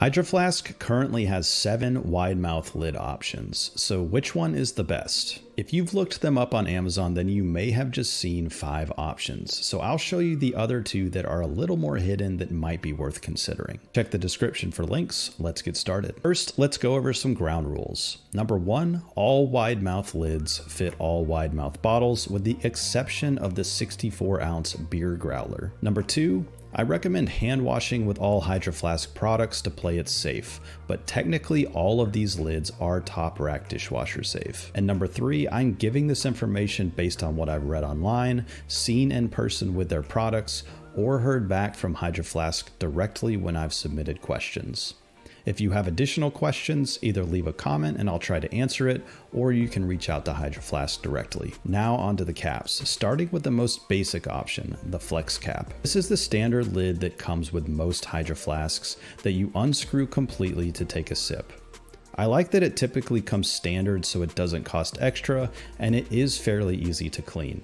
Hydro Flask currently has 7 wide mouth lid options, so which one is the best? If you've looked them up on Amazon, then you may have just seen 5 options, so I'll show you the other 2 that are a little more hidden that might be worth considering. Check the description for links. Let's get started. First, let's go over some ground rules. Number 1, all wide mouth lids fit all wide mouth bottles with the exception of the 64-ounce beer growler. Number 2, I recommend hand washing with all Hydro Flask products to play it safe, but technically all of these lids are top rack dishwasher safe. And number 3, I'm giving this information based on what I've read online, seen in person with their products, or heard back from Hydro Flask directly when I've submitted questions. If you have additional questions, either leave a comment and I'll try to answer it, or you can reach out to Hydro Flask directly. Now onto the caps, starting with the most basic option, the flex cap. This is the standard lid that comes with most Hydro Flasks that you unscrew completely to take a sip. I like that it typically comes standard so it doesn't cost extra, and it is fairly easy to clean.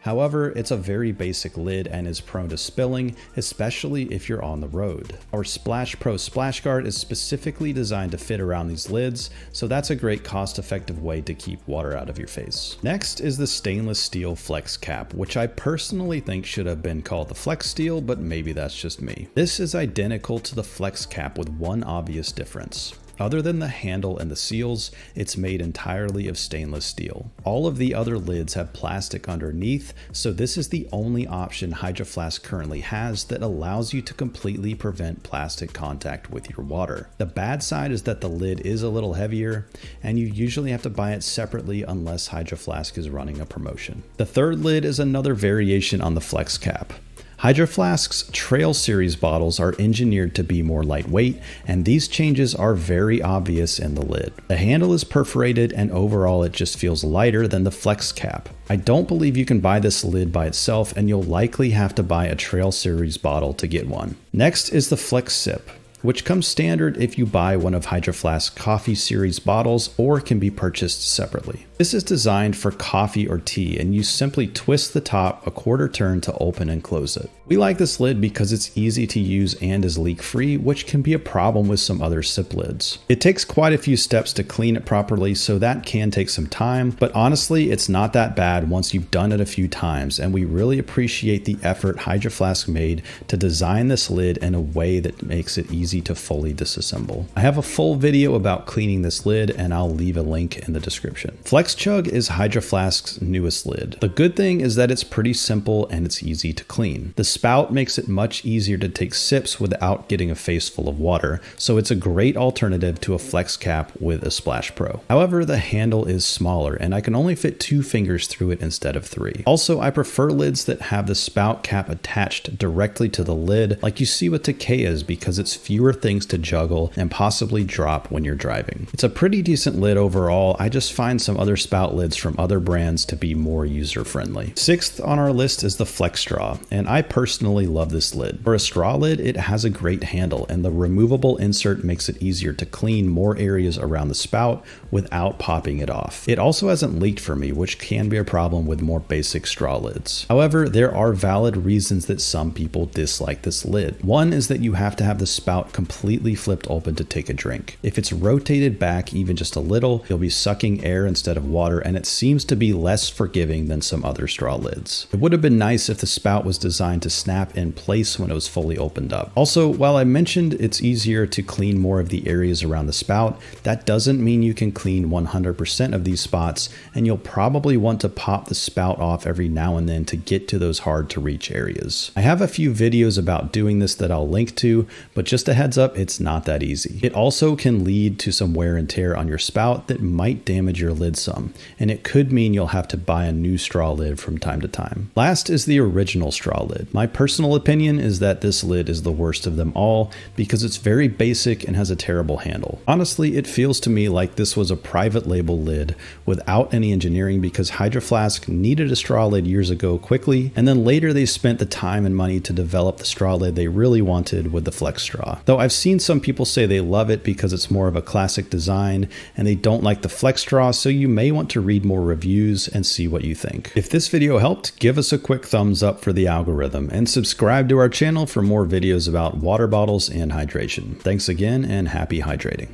However, it's a very basic lid and is prone to spilling, especially if you're on the road. Our Splash Pro Splash Guard is specifically designed to fit around these lids, so that's a great cost-effective way to keep water out of your face. Next is the stainless steel flex cap, which I personally think should have been called the Flex Steel, but maybe that's just me. This is identical to the flex cap with one obvious difference. Other than the handle and the seals, it's made entirely of stainless steel. All of the other lids have plastic underneath, so this is the only option Hydro Flask currently has that allows you to completely prevent plastic contact with your water. The bad side is that the lid is a little heavier, and you usually have to buy it separately unless Hydro Flask is running a promotion. The third lid is another variation on the flex cap. Hydro Flask's Trail Series bottles are engineered to be more lightweight, and these changes are very obvious in the lid. The handle is perforated, and overall it just feels lighter than the flex cap. I don't believe you can buy this lid by itself, and you'll likely have to buy a Trail Series bottle to get one. Next is the Flex Sip, which comes standard if you buy one of Hydro Flask's Coffee Series bottles or can be purchased separately. This is designed for coffee or tea, and you simply twist the top a quarter turn to open and close it. We like this lid because it's easy to use and is leak-free, which can be a problem with some other sip lids. It takes quite a few steps to clean it properly, so that can take some time, but honestly, it's not that bad once you've done it a few times, and we really appreciate the effort Hydro Flask made to design this lid in a way that makes it easy to fully disassemble. I have a full video about cleaning this lid, and I'll leave a link in the description. Flex Chug is Hydro Flask's newest lid. The good thing is that it's pretty simple and it's easy to clean. The spout makes it much easier to take sips without getting a face full of water, so it's a great alternative to a flex cap with a Splash Pro. However, the handle is smaller and I can only fit 2 fingers through it instead of 3. Also, I prefer lids that have the spout cap attached directly to the lid like you see with Takea's because it's fewer things to juggle and possibly drop when you're driving. It's a pretty decent lid overall. I just find some other spout lids from other brands to be more user-friendly. Sixth on our list is the Flex Straw, and I personally love this lid. For a straw lid, it has a great handle, and the removable insert makes it easier to clean more areas around the spout without popping it off. It also hasn't leaked for me, which can be a problem with more basic straw lids. However, there are valid reasons that some people dislike this lid. One is that you have to have the spout completely flipped open to take a drink. If it's rotated back even just a little, you'll be sucking air instead of water, and it seems to be less forgiving than some other straw lids. It would have been nice if the spout was designed to snap in place when it was fully opened up. Also, while I mentioned it's easier to clean more of the areas around the spout, that doesn't mean you can clean 100% of these spots, and you'll probably want to pop the spout off every now and then to get to those hard to reach areas. I have a few videos about doing this that I'll link to, but just a heads up, it's not that easy. It also can lead to some wear and tear on your spout that might damage your lid some, and it could mean you'll have to buy a new straw lid from time to time. Last is the original straw lid. My personal opinion is that this lid is the worst of them all because it's very basic and has a terrible handle. Honestly, it feels to me like this was a private label lid without any engineering because Hydro Flask needed a straw lid years ago quickly, and then later they spent the time and money to develop the straw lid they really wanted with the Flex Straw. Though I've seen some people say they love it because it's more of a classic design and they don't like the Flex Straw, so you may may want to read more reviews and see what you think. If this video helped, give us a quick thumbs up for the algorithm and subscribe to our channel for more videos about water bottles and hydration. Thanks again and happy hydrating.